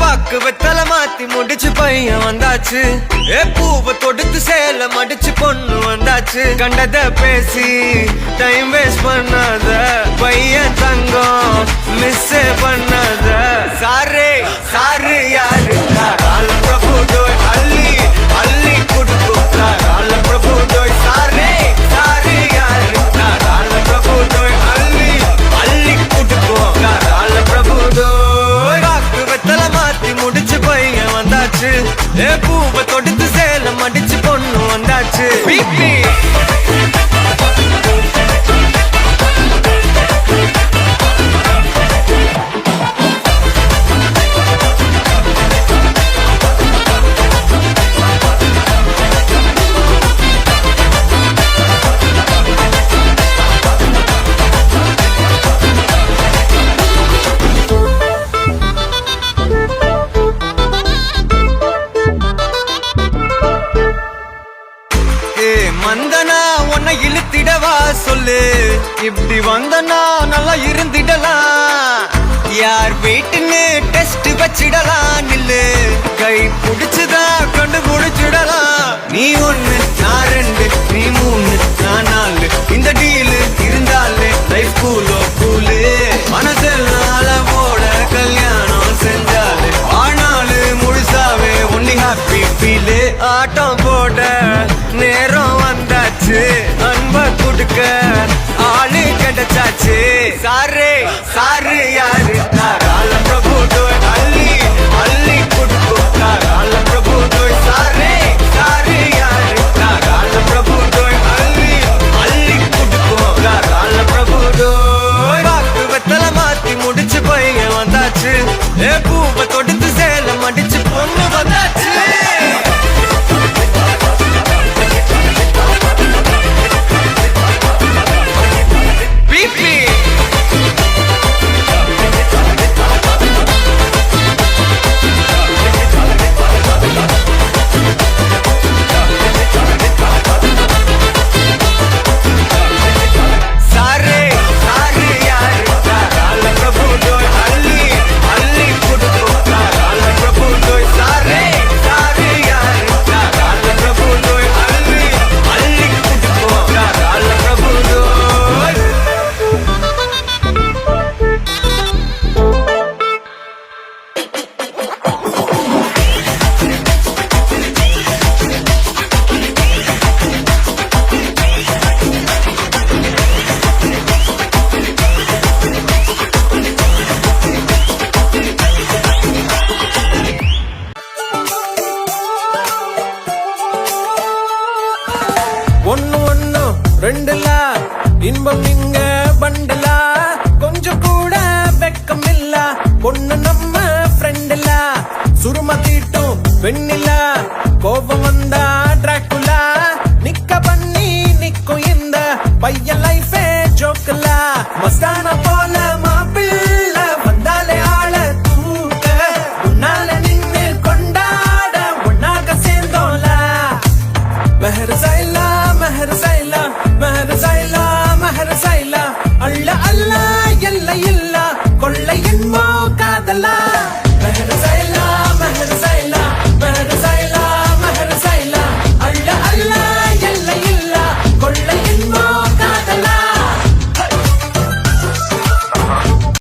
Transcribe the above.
பாக்கு வெத்தல மாத்தி முடிச்சு பையன் வந்தாச்சு. பூவை தொடுத்து சேல மடிச்சு பொண்ணு வந்தாச்சு. கண்டத பேசி டைம் வேஸ்ட் பண்ணாத பையன் தங்கம் மிஸ் பண்ணாத. சாரே சாரு யாரு கால பிரபு டோய் அள்ளி அள்ளி குடுக்கும் கால பிரபு டோய். சாரே சாரு யாரு கால பிரபு டோய் அள்ளி அள்ளி குடுக்கும் கால பிரபு டோய். பாக்கு வெத்தல மாத்தி முடிச்சு பையன் வந்தாச்சு. பூவை தொடுத்து சேல மடிச்சு பொண்ணு வந்தாச்சு. பிபி வந்தனா உன்னை இழுத்திடவா சொல்லு. இப்படி வந்தனா நல்லா இருந்திடலாம். யார் வீட்டுன்னு டெஸ்ட் வச்சிடலாம். நில்லு கை புடிச்சுதா கண்டு முடிச்சிடலாம். நீ ஒண்ணு நான் ரெண்டு நீ மூணு நான் நாலு. இந்த டீலு இருந்தாலே லைஃப் கூலோ கூலு. மனசெல்லாம் அளவோட கல்யாணம் செஞ்சாலே ஆனாலு முழுசாவே ஒன்லி ஹாப்பி ஃபீலு. ஆட்டம் போட நேரம் வந்தாச்சு. அன்ப குடுக்க ஆளு கிடைச்சாச்சு. சாரே சாரு யாரு கால பிரபு டோய் அள்ளி அள்ளி குடுக்கும் கால பிரபு டோய். சாரே சாரு யாரு கால பிரபு டோய் அள்ளி அள்ளி குடுக்கும் கால பிரபு டோய். பாக்கு வெத்தல மாத்தி முடிச்சு பையன் வந்தாச்சு. பூவை தொடுத்து சேல மடிச்சு பொண்ணு வந்தாச்சு. ஒன்னு ஒன்னு ரெண்டுல இன்பம் இங்க பண்டலா. கொஞ்சம் கூட வெக்கம் இல்ல பொண்ணு நம்ம ஃப்ரெண்டுல. சுரும தீட்டும் பெண்ணில கோபம் வந்தா